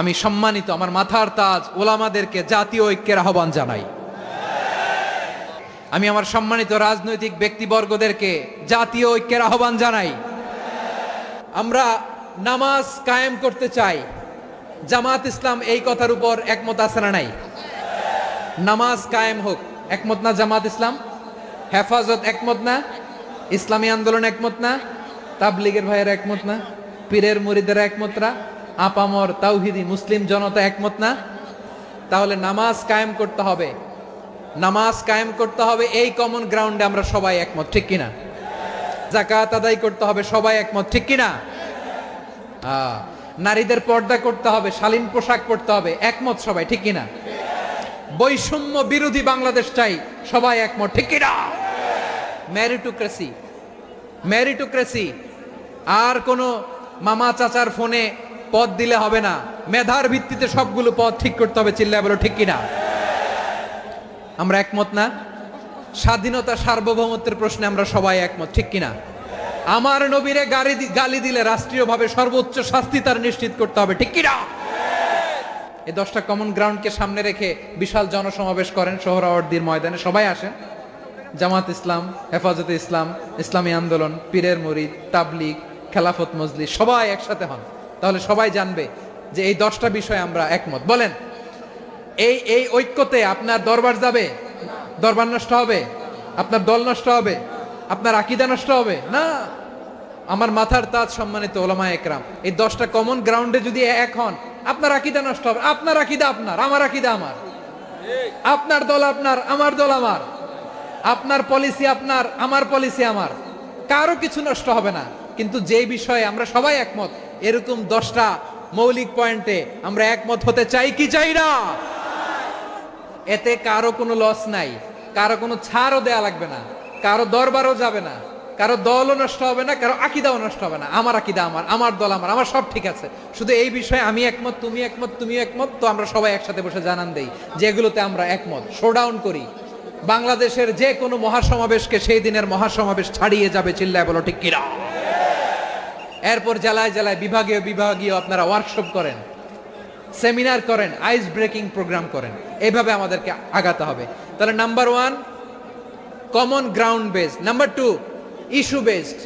আমি সম্মানিত আমার মাথার তাজ ওলামাদেরকে জাতীয় ঐক্যের আহ্বান জানাই। আমি আমার সম্মানিত রাজনৈতিক ব্যক্তিবর্গদেরকে জাতীয় ঐক্যের আহ্বান জানাই। আমরা নামাজ কায়েম করতে চাই। জামাত ইসলাম এই কথার উপর একমত আছে না নাই? নামাজ কায়েম হোক, একমত না জামাত ইসলাম? হেফাজত একমত না? ইসলামী আন্দোলন একমত না? তাবলীগের ভাইয়েরা একমত না? পীরের মুরিদেরা একমত না? আপামর তাওহিদি মুসলিম জনতা একমত না? তাহলে নামাজ কায়েম করতে হবে। নামাজ কায়েম করতে হবে এই কমন গ্রাউন্ডে আমরা সবাই একমত, ঠিক কিনা? যাকাত আদায় করতে হবে, সবাই একমত, ঠিক কিনা? নারীদের পর্দা করতে হবে, শালীন পোশাক পরতে হবে, একমত সবাই, ঠিক কিনা? বৈষম্য বিরোধী বাংলাদেশ চাই, সবাই একমত, ঠিক কিনা? মেরিটোক্রেসি, মেরিটোক্রেসি, আর কোন মামা চাচার ফোনে পদ দিলে হবে না, মেধার ভিত্তিতে সবগুলো পদ ঠিক করতে হবে, চিল্লায় বলো ঠিক কিনা? আমরা একমত না? স্বাধীনতা সার্বভৌমত্বের প্রশ্নে আমরা সবাই একমত, ঠিক কিনা? আমার নবীরে গালি দিলে রাষ্ট্রীয়ভাবে সর্বোচ্চ শাস্তি তার নিশ্চিত করতে হবে, ঠিক কিনা? এই 10টা কমন গ্রাউন্ডকে সামনে রেখে বিশাল জনসমাবেশ করেন সোহরাওয়ার্দীর ময়দানে, সবাই আসেন। জামাত ইসলাম, হেফাজতে ইসলাম, ইসলামী আন্দোলন, পীরের মুরিদ, তাবলীগ, খেলাফত মজলিস, সবাই একসাথে হন। তাহলে সবাই জানবে যে এই 10টা বিষয়ে আমরা একমত। বলেন, এই ঐক্যতে আপনার দরবার যাবে? দরবার নষ্ট হবে? আপনার দল নষ্ট হবে? আপনার আকীদা নষ্ট হবে না? আমার মাথার তাজ সম্মানিত ওলামায়ে একরাম, এই 10টা কমন গ্রাউন্ডে যদি এক হন, আপনার আকীদা নষ্ট হবে। আপনার আকীদা আপনার, আমার আকীদা আমার, আপনার দল আপনার, আমার দল আমার, আপনার পলিসি আপনার, আমার পলিসি আমার, কারো কিছু নষ্ট হবে না। কিন্তু যে বিষয়ে আমরা সবাই একমত, এরকম 10টা মৌলিক পয়েন্টে আমরা একমত হতে চাই কি চাই না? এতে কারো কোনো লস নাই, কারো কোনো ছাড়ও দেয়া লাগবে না, কারো দরবারও যাবে না, কারো দলও নষ্ট হবে না, কারো আকীদাও নষ্ট হবে না। আমার আকীদা আমার, আমার দল আমার, আমার সব ঠিক আছে। শুধু এই বিষয়ে আমি একমত, তুমি একমত, তুমি একমত, তো আমরা সবাই একসাথে বসে জানান দেই যেগুলোতে আমরা একমত, শোডাউন করি। বাংলাদেশের যে কোনো মহাসমাবেশকে সেই দিনের মহাসমাবেশ ছাড়িয়ে যাবে, চিল্লায় বলো ঠিক কিনা? এরপর জেলায় জেলায় বিভাগীয় বিভাগীয় আপনারা ওয়ার্কশপ করেন, সেমিনার করেন, আইস ব্রেকিং প্রোগ্রাম করেন। এইভাবে আমাদেরকে আগাতে হবে। তাহলে number 1 common ground based, number 2 issue based,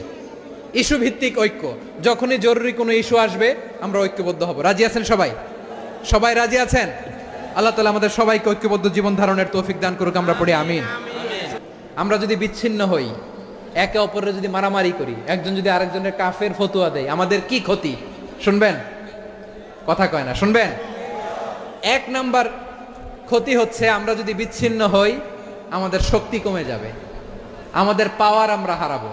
issue ভিত্তিক ঐক্য। যখনই জরুরি কোনো ইস্যু আসবে আমরা ঐক্যবদ্ধ হব। রাজি আছেন সবাই? সবাই রাজি আছেন? আল্লাহ তাআলা আমাদের সবাইকে ঐক্যবদ্ধ জীবন ধারণের তৌফিক দান করুক, আমরা পড়ি আমিন। আমরা যদি বিচ্ছিন্ন হই, একে অপরের যদি মারামারি করি, একজন যদি আরেকজনের কাফের ফতোয়া দেয়, আমাদের কি ক্ষতি? শুনবেন? কথা কয় না, শুনবেন? 1 নাম্বার ক্ষতি হচ্ছে আমরা যদি বিচ্ছিন্ন হই, আমাদের শক্তি কমে যাবে, আমাদের পাওয়ার আমরা হারাবো।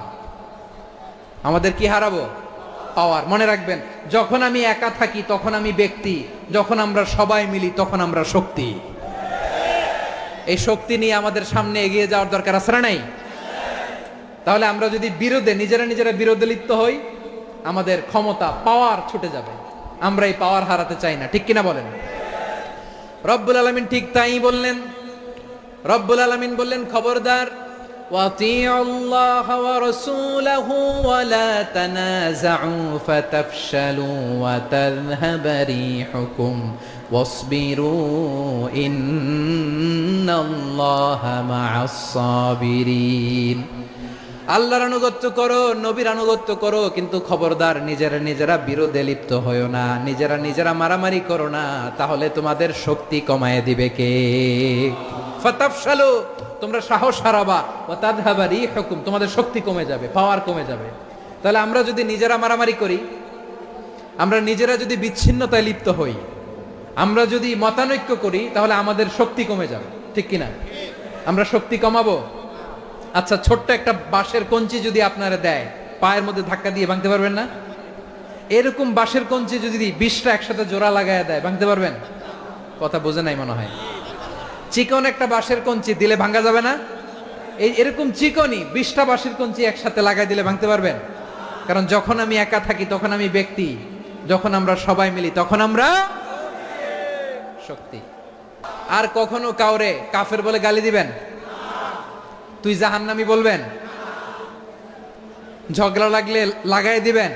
আমাদের কি হারাবো? পাওয়ার। মনে রাখবেন, যখন আমি একা থাকি তখন আমি ব্যক্তি, যখন আমরা সবাই মিলি তখন আমরা শক্তি। এই শক্তি নিয়ে আমাদের সামনে এগিয়ে যাওয়ার দরকার আছে না নাই? তাহলে আমরা যদি বিরোধে নিজেরা বিরোধে লিপ্ত হই, আমাদের ক্ষমতা, পাওয়ার ছুটে যাবে। আমরা এই পাওয়ার হারাতে চাই না, ঠিক কিনা বলেন? রব্বুল আলামিন ঠিক তাই বললেন। রব্বুল আলামিন বললেন, খবরদার, ওয়াতিউল্লাহ ওয়া রাসূলাহু ওয়া লা তানাযাউ ফাতাফশালু ওয়া তাযহাবা রিহুকুম ওয়াসবিরু ইন্নাল্লাহা মা'আস সাবিরিন। আল্লাহর আনুগত্য করো, নবীর আনুগত্য করো, কিন্তু খবরদার নিজেরা বিরোধে লিপ্ত হয়ো না, নিজেরা মারামারি করো না, তাহলে তোমাদের শক্তি কমায় দিবে কে? ফাতাফশালু, তোমরা সাহস হারাবা, ওয়া তাযহাবা রিহুকুম, তোমাদের শক্তি কমে যাবে, পাওয়ার কমে যাবে। তাহলে আমরা যদি নিজেরা মারামারি করি, আমরা নিজেরা যদি বিচ্ছিন্নতায় লিপ্ত হই, আমরা যদি মতানৈক্য করি, তাহলে আমাদের শক্তি কমে যাবে, ঠিক কিনা? আমরা শক্তি কমাবো। আচ্ছা, ছোট্ট একটা বাঁশের কঞ্চি যদি আপনারা দেয়, পায়ের মধ্যে ধাক্কা দিয়ে ভাঙতে পারবেন না? এরকম বাঁশের কঞ্চি যদি 20টা একসাথে জোড়া লাগায় দেয়, ভাঙতে পারবেন? কথা বোঝে নাই মনে হয়। চিকন একটা বাঁশের কঞ্চি দিলে ভাঙা যাবে না? এরকম চিকনই 20টা বাঁশের কঞ্চি একসাথে লাগাই দিলে ভাঙতে পারবেন? কারণ যখন আমি একা থাকি তখন আমি ব্যক্তি, যখন আমরা সবাই মিলি তখন আমরা শক্তি। আর কখনো কাউরে কাফের বলে গালি দিবেন? তুই জাহান্নামী বলবেন? ঝগড়া লাগলে লাগাই দিবেন?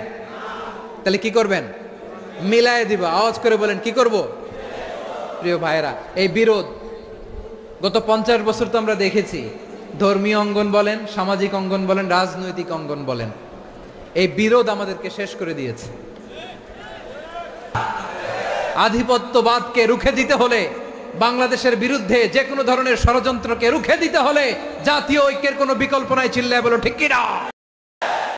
তাহলে কি করবেন? মিলায় দিব। আওয়াজ করে বলেন কি করব? প্রিয় ভাইরা, এই বিরোধ গত 50 বছর তো আমরা দেখেছি। ধর্মীয় অঙ্গন বলেন, সামাজিক অঙ্গন বলেন, রাজনৈতিক অঙ্গন বলেন, এই বিরোধ আমাদেরকে শেষ করে দিয়েছে। আধিপত্যবাদকে রুখে দিতে হলে, বাংলাদেশের বিরুদ্ধে যে কোনো ধরনের ষড়যন্ত্রকে রুখে দিতে হলে জাতীয় ঐক্যের কোনো বিকল্প নাই। চিল্লায় বলো ঠিক কি না?